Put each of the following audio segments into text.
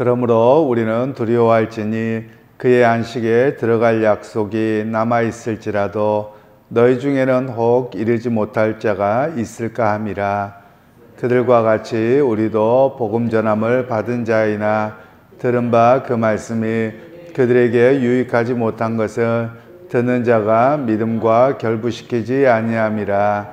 그러므로 우리는 두려워할지니 그의 안식에 들어갈 약속이 남아있을지라도 너희 중에는 혹 이르지 못할 자가 있을까 함이라. 그들과 같이 우리도 복음 전함을 받은 자이나 들은 바 그 말씀이 그들에게 유익하지 못한 것을 듣는 자가 믿음과 결부시키지 아니함이라.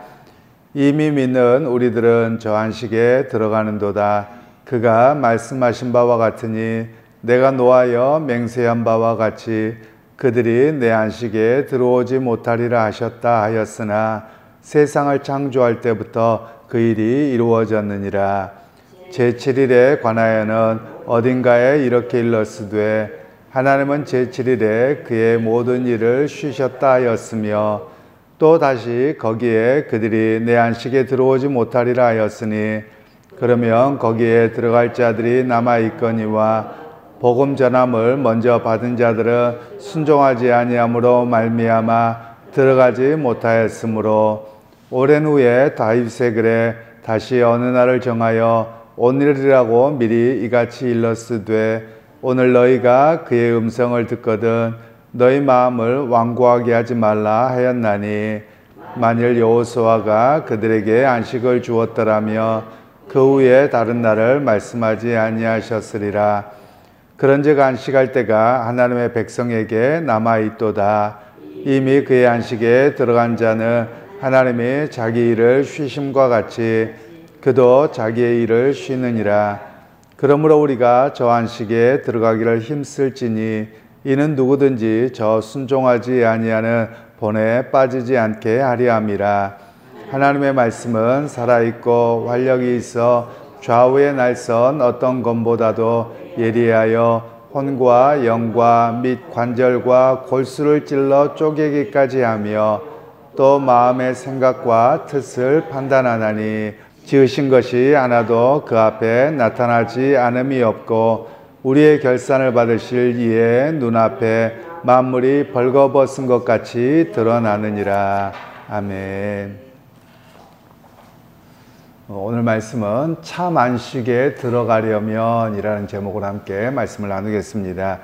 이미 믿는 우리들은 저 안식에 들어가는도다. 그가 말씀하신 바와 같으니 내가 노하여 맹세한 바와 같이 그들이 내 안식에 들어오지 못하리라 하셨다 하였으나 세상을 창조할 때부터 그 일이 이루어졌느니라. 제7일에 관하여는 어딘가에 이렇게 일렀으되 하나님은 제7일에 그의 모든 일을 쉬셨다 하였으며 또 다시 거기에 그들이 내 안식에 들어오지 못하리라 하였으니 그러면 거기에 들어갈 자들이 남아있거니와 복음 전함을 먼저 받은 자들은 순종하지 아니함으로 말미암아 들어가지 못하였으므로 오랜 후에 다윗의 글에 다시 어느 날을 정하여 오늘이라고 미리 이같이 일렀으되 오늘 너희가 그의 음성을 듣거든 너희 마음을 완고하게 하지 말라 하였나니 만일 여호수아가 그들에게 안식을 주었더라며 그 후에 다른 날을 말씀하지 아니하셨으리라. 그런즉 안식할 때가 하나님의 백성에게 남아있도다. 이미 그의 안식에 들어간 자는 하나님이 자기 일을 쉬심과 같이 그도 자기의 일을 쉬느니라. 그러므로 우리가 저 안식에 들어가기를 힘쓸지니 이는 누구든지 저 순종하지 아니하는 본에 빠지지 않게 하려 함이라. 하나님의 말씀은 살아있고 활력이 있어 좌우의 날선 어떤 검보다도 예리하여 혼과 영과 및 관절과 골수를 찔러 쪼개기까지 하며 또 마음의 생각과 뜻을 판단하나니 지으신 것이 하나도 그 앞에 나타나지 않음이 없고 우리의 결산을 받으실 이의 눈앞에 만물이 벌거벗은 것 같이 드러나느니라. 아멘. 오늘 말씀은 참 안식에 들어가려면 이라는 제목으로 함께 말씀을 나누겠습니다.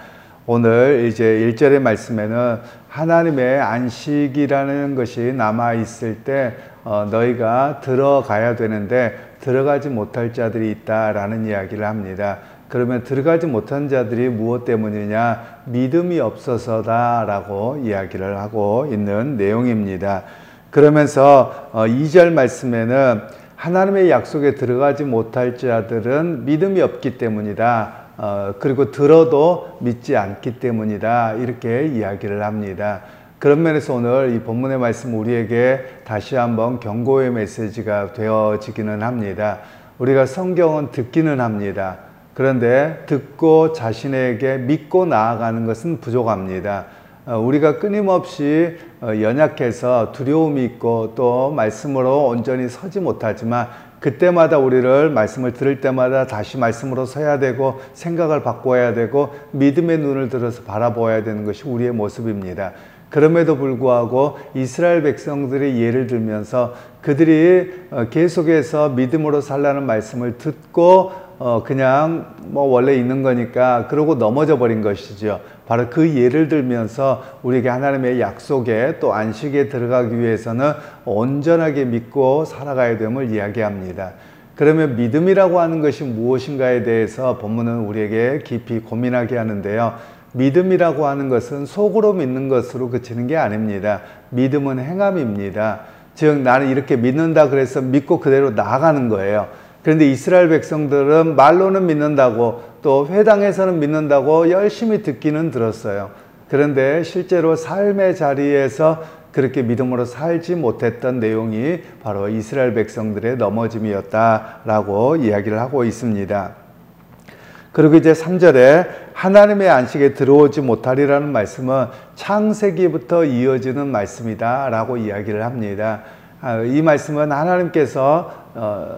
오늘 이제 1절의 말씀에는 하나님의 안식이라는 것이 남아있을 때 너희가 들어가야 되는데 들어가지 못할 자들이 있다라는 이야기를 합니다. 그러면 들어가지 못한 자들이 무엇 때문이냐? 믿음이 없어서다라고 이야기를 하고 있는 내용입니다. 그러면서 2절 말씀에는 하나님의 약속에 들어가지 못할 자들은 믿음이 없기 때문이다. 그리고 들어도 믿지 않기 때문이다. 이렇게 이야기를 합니다. 그런 면에서 오늘 이 본문의 말씀 우리에게 다시 한번 경고의 메시지가 되어지기는 합니다. 우리가 성경은 듣기는 합니다. 그런데 듣고 자신에게 믿고 나아가는 것은 부족합니다. 우리가 끊임없이 연약해서 두려움이 있고 또 말씀으로 온전히 서지 못하지만 그때마다 우리를 말씀을 들을 때마다 다시 말씀으로 서야 되고 생각을 바꿔야 되고 믿음의 눈을 들어서 바라보아야 되는 것이 우리의 모습입니다. 그럼에도 불구하고 이스라엘 백성들의 예를 들면서 그들이 계속해서 믿음으로 살라는 말씀을 듣고 그냥 원래 있는 거니까 그러고 넘어져 버린 것이죠. 바로 그 예를 들면서 우리에게 하나님의 약속에 또 안식에 들어가기 위해서는 온전하게 믿고 살아가야 됨을 이야기합니다. 그러면 믿음이라고 하는 것이 무엇인가에 대해서 본문은 우리에게 깊이 고민하게 하는데요. 믿음이라고 하는 것은 속으로 믿는 것으로 그치는 게 아닙니다. 믿음은 행함입니다. 즉 나는 이렇게 믿는다 그래서 믿고 그대로 나아가는 거예요. 그런데 이스라엘 백성들은 말로는 믿는다고 또 회당에서는 믿는다고 열심히 듣기는 들었어요. 그런데 실제로 삶의 자리에서 그렇게 믿음으로 살지 못했던 내용이 바로 이스라엘 백성들의 넘어짐이었다라고 이야기를 하고 있습니다. 그리고 이제 3절에 하나님의 안식에 들어오지 못하리라는 말씀은 창세기부터 이어지는 말씀이다 라고 이야기를 합니다. 이 말씀은 하나님께서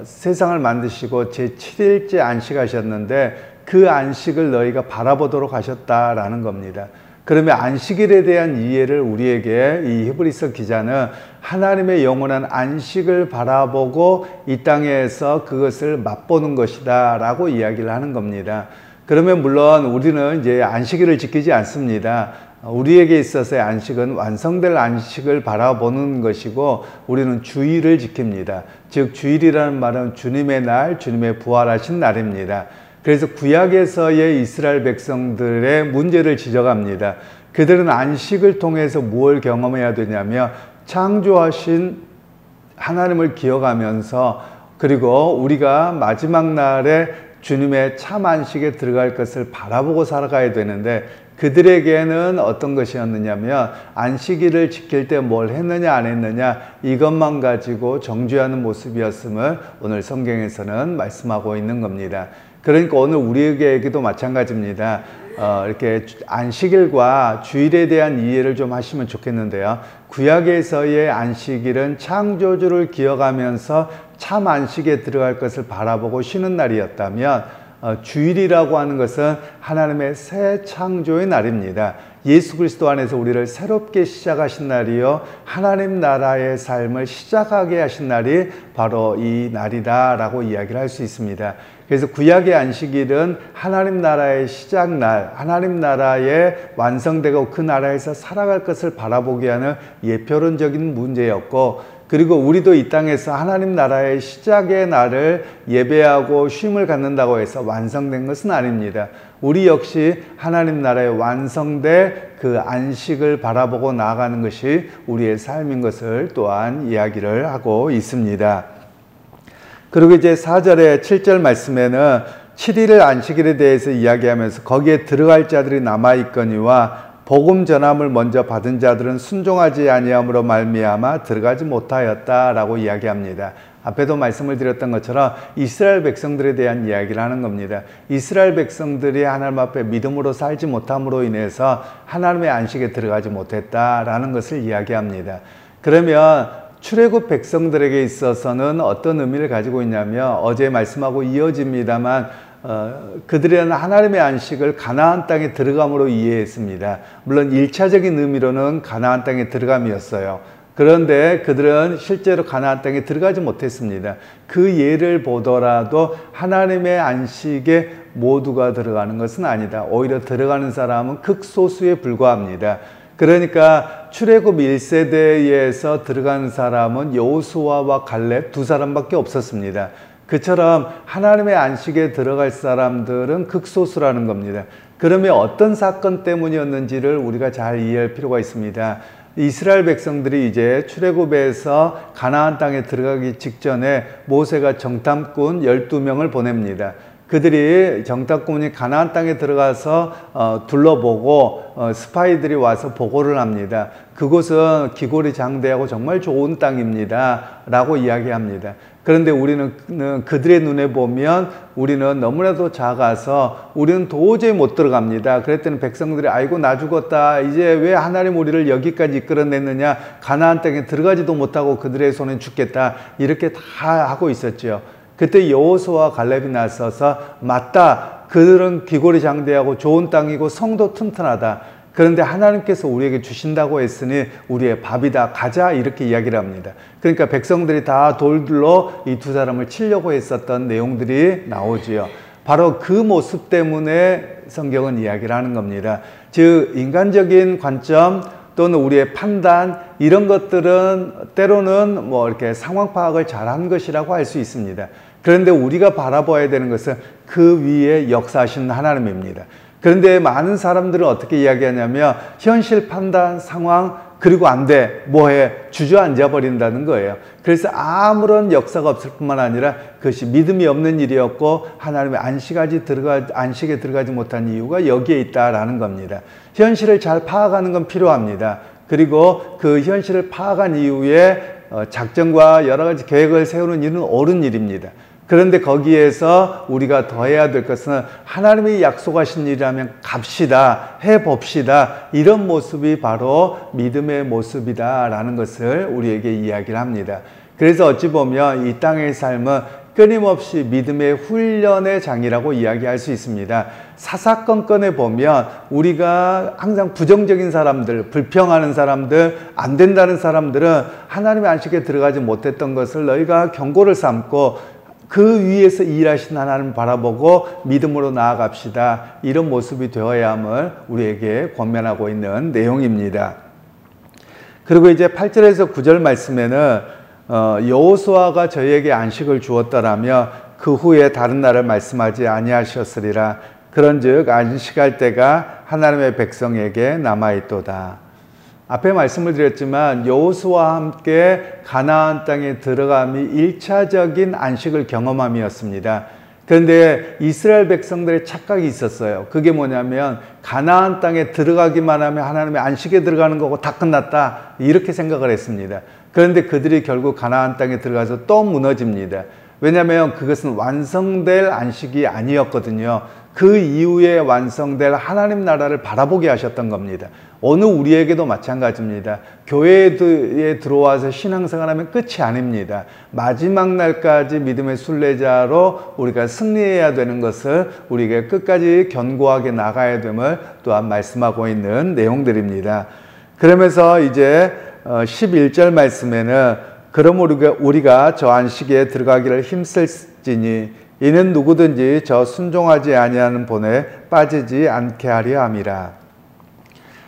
세상을 만드시고 제7일째 안식하셨는데 그 안식을 너희가 바라보도록 하셨다라는 겁니다. 그러면 안식일에 대한 이해를 우리에게 이 히브리서 기자는 하나님의 영원한 안식을 바라보고 이 땅에서 그것을 맛보는 것이다 라고 이야기를 하는 겁니다. 그러면 물론 우리는 이제 안식일을 지키지 않습니다. 우리에게 있어서의 안식은 완성될 안식을 바라보는 것이고 우리는 주일을 지킵니다. 즉 주일이라는 말은 주님의 날, 주님의 부활하신 날입니다. 그래서 구약에서의 이스라엘 백성들의 문제를 지적합니다. 그들은 안식을 통해서 무엇을 경험해야 되냐면 창조하신 하나님을 기억하면서 그리고 우리가 마지막 날에 주님의 참 안식에 들어갈 것을 바라보고 살아가야 되는데 그들에게는 어떤 것이었느냐면 안식일을 지킬 때 뭘 했느냐 안 했느냐 이것만 가지고 정죄하는 모습이었음을 오늘 성경에서는 말씀하고 있는 겁니다. 그러니까 오늘 우리에게도 마찬가지입니다. 이렇게 안식일과 주일에 대한 이해를 좀 하시면 좋겠는데요. 구약에서의 안식일은 창조주를 기억하면서 참 안식에 들어갈 것을 바라보고 쉬는 날이었다면 주일이라고 하는 것은 하나님의 새 창조의 날입니다. 예수 그리스도 안에서 우리를 새롭게 시작하신 날이요 하나님 나라의 삶을 시작하게 하신 날이 바로 이 날이다라고 이야기를 할 수 있습니다. 그래서 구약의 안식일은 하나님 나라의 시작날, 하나님 나라의 완성되고 그 나라에서 살아갈 것을 바라보게 하는 예표론적인 문제였고 그리고 우리도 이 땅에서 하나님 나라의 시작의 날을 예배하고 쉼을 갖는다고 해서 완성된 것은 아닙니다. 우리 역시 하나님 나라의 완성된 그 안식을 바라보고 나아가는 것이 우리의 삶인 것을 또한 이야기를 하고 있습니다. 그리고 이제 4절에 7절 말씀에는 7일을 안식일에 대해서 이야기하면서 거기에 들어갈 자들이 남아있거니와 복음 전함을 먼저 받은 자들은 순종하지 아니함으로 말미암아 들어가지 못하였다라고 이야기합니다. 앞에도 말씀을 드렸던 것처럼 이스라엘 백성들에 대한 이야기를 하는 겁니다. 이스라엘 백성들이 하나님 앞에 믿음으로 살지 못함으로 인해서 하나님의 안식에 들어가지 못했다라는 것을 이야기합니다. 그러면 출애굽 백성들에게 있어서는 어떤 의미를 가지고 있냐면 어제 말씀하고 이어집니다만 그들은 하나님의 안식을 가나안 땅에 들어감으로 이해했습니다. 물론 1차적인 의미로는 가나안 땅에 들어감이었어요. 그런데 그들은 실제로 가나안 땅에 들어가지 못했습니다. 그 예를 보더라도 하나님의 안식에 모두가 들어가는 것은 아니다. 오히려 들어가는 사람은 극소수에 불과합니다. 그러니까 출애굽 1세대에서 들어간 사람은 여호수아와 갈렙 두 사람밖에 없었습니다. 그처럼 하나님의 안식에 들어갈 사람들은 극소수라는 겁니다. 그러면 어떤 사건 때문이었는지를 우리가 잘 이해할 필요가 있습니다. 이스라엘 백성들이 이제 출애굽에서 가나안 땅에 들어가기 직전에 모세가 정탐꾼 12명을 보냅니다. 그들이 정탐꾼이 가나안 땅에 들어가서 둘러보고 스파이들이 와서 보고를 합니다. 그곳은 기골이 장대하고 정말 좋은 땅입니다 라고 이야기합니다. 그런데 우리는 그들의 눈에 보면 우리는 너무나도 작아서 우리는 도저히 못 들어갑니다. 그랬더니 백성들이 아이고 나 죽었다. 이제 왜 하나님 우리를 여기까지 이끌어냈느냐. 가나안 땅에 들어가지도 못하고 그들의 손에 죽겠다. 이렇게 다 하고 있었죠. 그때 여호수아와 갈렙이 나서서 맞다. 그들은 기골이 장대하고 좋은 땅이고 성도 튼튼하다. 그런데 하나님께서 우리에게 주신다고 했으니 우리의 밥이다. 가자. 이렇게 이야기를 합니다. 그러니까 백성들이 다 돌들로 이 두 사람을 치려고 했었던 내용들이 나오지요. 바로 그 모습 때문에 성경은 이야기를 하는 겁니다. 즉 인간적인 관점 또는 우리의 판단 이런 것들은 때로는 이렇게 상황 파악을 잘한 것이라고 할 수 있습니다. 그런데 우리가 바라봐야 되는 것은 그 위에 역사하신 하나님입니다. 그런데 많은 사람들은 어떻게 이야기하냐면 현실 판단, 상황, 그리고 안 돼, 뭐해, 주저앉아 버린다는 거예요. 그래서 아무런 역사가 없을 뿐만 아니라 그것이 믿음이 없는 일이었고 하나님의 안식에 들어가지 못한 이유가 여기에 있다라는 겁니다. 현실을 잘 파악하는 건 필요합니다. 그리고 그 현실을 파악한 이후에 작전과 여러 가지 계획을 세우는 일은 옳은 일입니다. 그런데 거기에서 우리가 더 해야 될 것은 하나님이 약속하신 일이라면 갑시다, 해봅시다. 이런 모습이 바로 믿음의 모습이다라는 것을 우리에게 이야기를 합니다. 그래서 어찌 보면 이 땅의 삶은 끊임없이 믿음의 훈련의 장이라고 이야기할 수 있습니다. 사사건건에 보면 우리가 항상 부정적인 사람들, 불평하는 사람들, 안 된다는 사람들은 하나님의 안식에 들어가지 못했던 것을 너희가 경고를 삼고 그 위에서 일하신 하나님을 바라보고 믿음으로 나아갑시다. 이런 모습이 되어야 함을 우리에게 권면하고 있는 내용입니다. 그리고 이제 8절에서 9절 말씀에는 여호수아가 저희에게 안식을 주었더라며 그 후에 다른 날을 말씀하지 아니하셨으리라. 그런즉 안식할 때가 하나님의 백성에게 남아있도다. 앞에 말씀을 드렸지만 여호수아와 함께 가나안 땅에 들어감이 1차적인 안식을 경험함이었습니다. 그런데 이스라엘 백성들의 착각이 있었어요. 그게 뭐냐면 가나안 땅에 들어가기만 하면 하나님의 안식에 들어가는 거고 다 끝났다, 이렇게 생각을 했습니다. 그런데 그들이 결국 가나안 땅에 들어가서 또 무너집니다. 왜냐하면 그것은 완성될 안식이 아니었거든요. 그 이후에 완성될 하나님 나라를 바라보게 하셨던 겁니다. 오늘 우리에게도 마찬가지입니다. 교회에 들어와서 신앙생활하면 끝이 아닙니다. 마지막 날까지 믿음의 순례자로 우리가 승리해야 되는 것을 우리가 끝까지 견고하게 나가야 됨을 또한 말씀하고 있는 내용들입니다. 그러면서 이제 11절 말씀에는 그럼 우리가 저 안식에 들어가기를 힘쓸지니 이는 누구든지 저 순종하지 아니하는 본에 빠지지 않게 하려 함이라.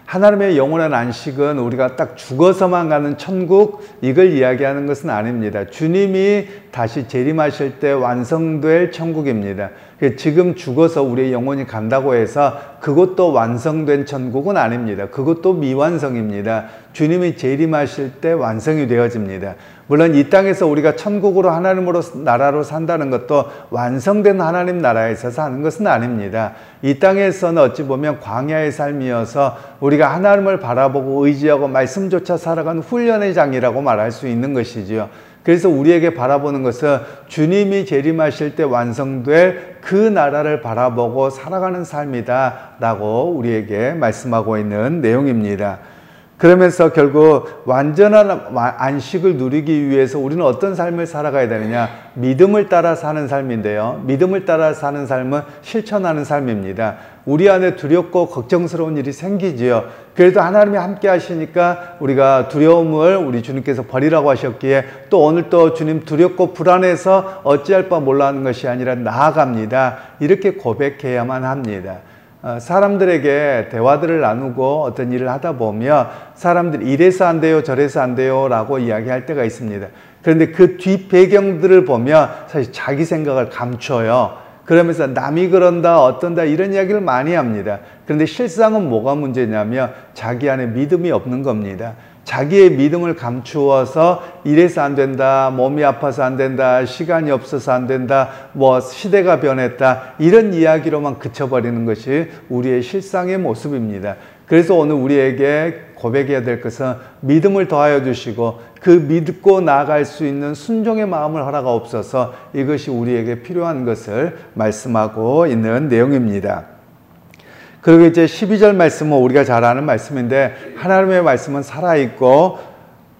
하나님의 영원한 안식은 우리가 딱 죽어서만 가는 천국, 이걸 이야기하는 것은 아닙니다. 주님이 다시 재림하실 때 완성될 천국입니다. 지금 죽어서 우리의 영혼이 간다고 해서 그것도 완성된 천국은 아닙니다. 그것도 미완성입니다. 주님이 재림하실 때 완성이 되어집니다. 물론 이 땅에서 우리가 천국으로 하나님으로 나라로 산다는 것도 완성된 하나님 나라에서 사는 것은 아닙니다. 이 땅에서는 어찌 보면 광야의 삶이어서 우리가 하나님을 바라보고 의지하고 말씀조차 살아가는 훈련의 장이라고 말할 수 있는 것이지요. 그래서 우리에게 바라보는 것은 주님이 재림하실 때 완성될 그 나라를 바라보고 살아가는 삶이다 라고 우리에게 말씀하고 있는 내용입니다. 그러면서 결국 완전한 안식을 누리기 위해서 우리는 어떤 삶을 살아가야 되느냐? 믿음을 따라 사는 삶인데요. 믿음을 따라 사는 삶은 실천하는 삶입니다. 우리 안에 두렵고 걱정스러운 일이 생기지요. 그래도 하나님이 함께 하시니까 우리가 두려움을 우리 주님께서 버리라고 하셨기에 또 오늘 또 주님 두렵고 불안해서 어찌할 바 몰라 하는 것이 아니라 나아갑니다. 이렇게 고백해야만 합니다. 사람들에게 대화들을 나누고 어떤 일을 하다 보면 사람들이 이래서 안 돼요, 저래서 안 돼요 라고 이야기할 때가 있습니다. 그런데 그 뒷배경들을 보면 사실 자기 생각을 감춰요. 그러면서 남이 그런다, 어떤다 이런 이야기를 많이 합니다. 그런데 실상은 뭐가 문제냐면 자기 안에 믿음이 없는 겁니다. 자기의 믿음을 감추어서 이래서 안 된다, 몸이 아파서 안 된다, 시간이 없어서 안 된다, 뭐 시대가 변했다 이런 이야기로만 그쳐버리는 것이 우리의 실상의 모습입니다. 그래서 오늘 우리에게 고백해야 될 것은 믿음을 더하여 주시고 그 믿고 나아갈 수 있는 순종의 마음을 허락하옵소서, 이것이 우리에게 필요한 것을 말씀하고 있는 내용입니다. 그리고 이제 12절 말씀은 우리가 잘 아는 말씀인데 하나님의 말씀은 살아있고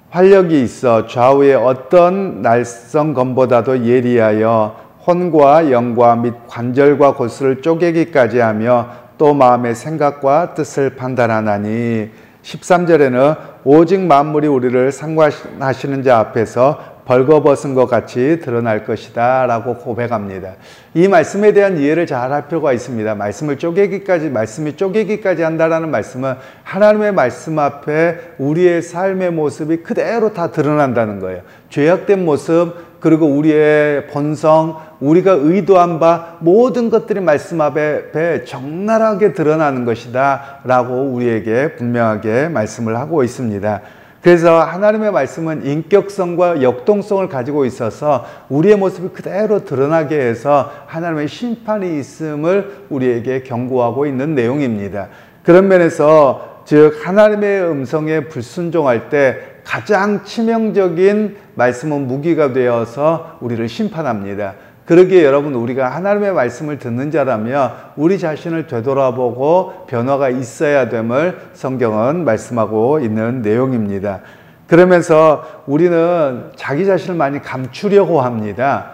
활력이 있어 좌우의 어떤 날성 검보다도 예리하여 혼과 영과 및 관절과 골수를 쪼개기까지 하며 또 마음의 생각과 뜻을 판단하나니 13절에는 오직 만물이 우리를 상관하시는 자 앞에서 벌거벗은 것 같이 드러날 것이다 라고 고백합니다. 이 말씀에 대한 이해를 잘 할 필요가 있습니다. 말씀이 쪼개기까지 한다라는 말씀은 하나님의 말씀 앞에 우리의 삶의 모습이 그대로 다 드러난다는 거예요. 죄악된 모습, 그리고 우리의 본성, 우리가 의도한 바 모든 것들이 말씀 앞에 적나라하게 드러나는 것이다 라고 우리에게 분명하게 말씀을 하고 있습니다. 그래서 하나님의 말씀은 인격성과 역동성을 가지고 있어서 우리의 모습이 그대로 드러나게 해서 하나님의 심판이 있음을 우리에게 경고하고 있는 내용입니다. 그런 면에서 즉 하나님의 음성에 불순종할 때 가장 치명적인 말씀은 무기가 되어서 우리를 심판합니다. 그러기에 여러분, 우리가 하나님의 말씀을 듣는 자라면 우리 자신을 되돌아보고 변화가 있어야 됨을 성경은 말씀하고 있는 내용입니다. 그러면서 우리는 자기 자신을 많이 감추려고 합니다.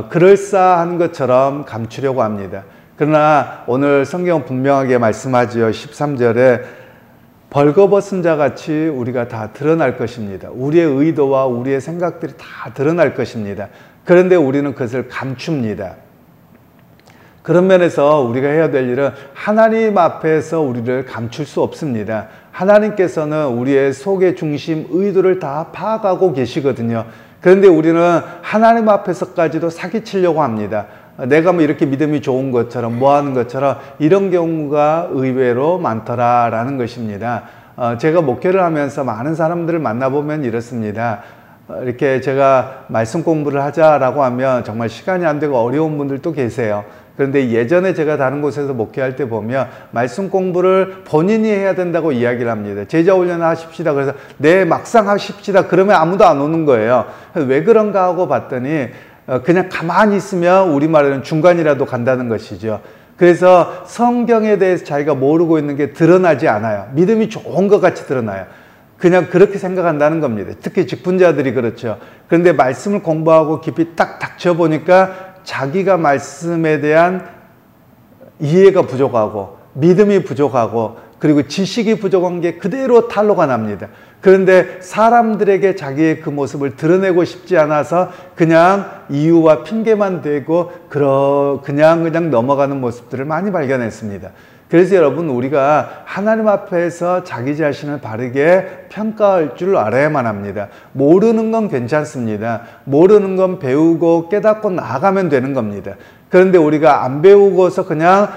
그럴싸한 것처럼 감추려고 합니다. 그러나 오늘 성경은 분명하게 말씀하지요. 13절에 벌거벗은 자 같이 우리가 다 드러날 것입니다. 우리의 의도와 우리의 생각들이 다 드러날 것입니다. 그런데 우리는 그것을 감춥니다. 그런 면에서 우리가 해야 될 일은 하나님 앞에서 우리를 감출 수 없습니다. 하나님께서는 우리의 속의 중심, 의도를 다 파악하고 계시거든요. 그런데 우리는 하나님 앞에서까지도 사기치려고 합니다. 내가 뭐 이렇게 믿음이 좋은 것처럼, 뭐 하는 것처럼 이런 경우가 의외로 많더라라는 것입니다. 제가 목회를 하면서 많은 사람들을 만나보면 이렇습니다. 이렇게 제가 말씀 공부를 하자라고 하면 정말 시간이 안 되고 어려운 분들도 계세요. 그런데 예전에 제가 다른 곳에서 목회할 때 보면 말씀 공부를 본인이 해야 된다고 이야기를 합니다. 제자 훈련을 하십시다. 그래서 네, 막상 하십시다. 그러면 아무도 안 오는 거예요. 왜 그런가 하고 봤더니 그냥 가만히 있으면 우리말에는 중간이라도 간다는 것이죠. 그래서 성경에 대해서 자기가 모르고 있는 게 드러나지 않아요. 믿음이 좋은 것 같이 드러나요. 그냥 그렇게 생각한다는 겁니다. 특히 직분자들이 그렇죠. 그런데 말씀을 공부하고 깊이 딱 닥쳐보니까 자기가 말씀에 대한 이해가 부족하고 믿음이 부족하고 그리고 지식이 부족한 게 그대로 탄로가 납니다. 그런데 사람들에게 자기의 그 모습을 드러내고 싶지 않아서 그냥 이유와 핑계만 대고 그냥 넘어가는 모습들을 많이 발견했습니다. 그래서 여러분, 우리가 하나님 앞에서 자기 자신을 바르게 평가할 줄 알아야만 합니다. 모르는 건 괜찮습니다. 모르는 건 배우고 깨닫고 나아가면 되는 겁니다. 그런데 우리가 안 배우고서 그냥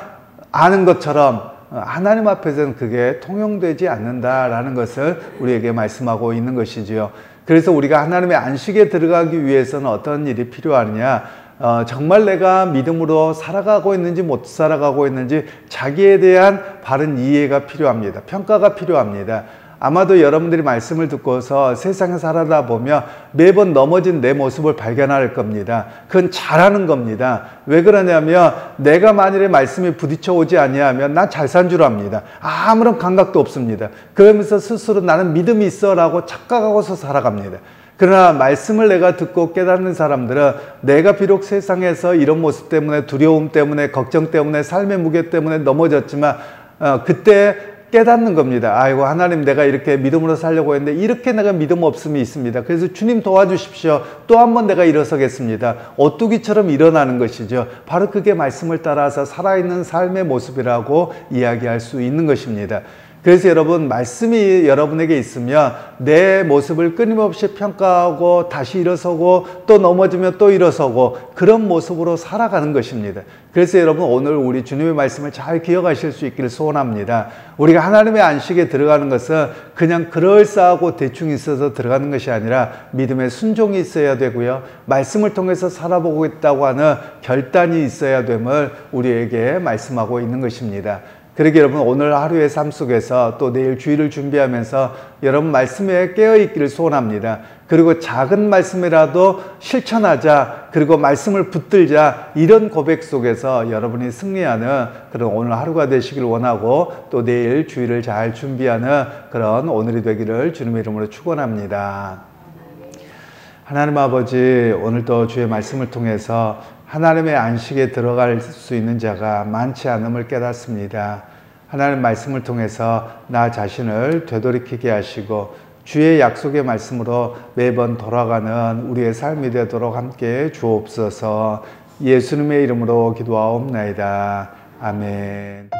아는 것처럼 하나님 앞에서는 그게 통용되지 않는다라는 것을 우리에게 말씀하고 있는 것이지요. 그래서 우리가 하나님의 안식에 들어가기 위해서는 어떤 일이 필요하느냐? 정말 내가 믿음으로 살아가고 있는지 못 살아가고 있는지 자기에 대한 바른 이해가 필요합니다. 평가가 필요합니다. 아마도 여러분들이 말씀을 듣고서 세상에 살아다 보면 매번 넘어진 내 모습을 발견할 겁니다. 그건 잘하는 겁니다. 왜 그러냐면 내가 만일에 말씀이 부딪혀 오지 아니하면 난 잘 산 줄 압니다. 아무런 감각도 없습니다. 그러면서 스스로 나는 믿음이 있어 라고 착각하고서 살아갑니다. 그러나 말씀을 내가 듣고 깨닫는 사람들은 내가 비록 세상에서 이런 모습 때문에, 두려움 때문에, 걱정 때문에, 삶의 무게 때문에 넘어졌지만 그때 깨닫는 겁니다. 아이고, 하나님, 내가 이렇게 믿음으로 살려고 했는데 이렇게 내가 믿음 없음이 있습니다. 그래서 주님 도와주십시오. 또 한 번 내가 일어서겠습니다. 오뚜기처럼 일어나는 것이죠. 바로 그게 말씀을 따라서 살아있는 삶의 모습이라고 이야기할 수 있는 것입니다. 그래서 여러분, 말씀이 여러분에게 있으면 내 모습을 끊임없이 평가하고 다시 일어서고 또 넘어지면 또 일어서고 그런 모습으로 살아가는 것입니다. 그래서 여러분, 오늘 우리 주님의 말씀을 잘 기억하실 수 있기를 소원합니다. 우리가 하나님의 안식에 들어가는 것은 그냥 그럴싸하고 대충 있어서 들어가는 것이 아니라 믿음의 순종이 있어야 되고요. 말씀을 통해서 살아보고 있다고 하는 결단이 있어야 됨을 우리에게 말씀하고 있는 것입니다. 그러게 여러분, 오늘 하루의 삶 속에서 또 내일 주일을 준비하면서 여러분 말씀에 깨어있기를 소원합니다. 그리고 작은 말씀이라도 실천하자, 그리고 말씀을 붙들자, 이런 고백 속에서 여러분이 승리하는 그런 오늘 하루가 되시길 원하고 또 내일 주일을 잘 준비하는 그런 오늘이 되기를 주님의 이름으로 축원합니다. 하나님 아버지, 오늘도 주의 말씀을 통해서 하나님의 안식에 들어갈 수 있는 자가 많지 않음을 깨닫습니다. 하나님 말씀을 통해서 나 자신을 되돌이키게 하시고 주의 약속의 말씀으로 매번 돌아가는 우리의 삶이 되도록 함께 주옵소서. 예수님의 이름으로 기도하옵나이다. 아멘.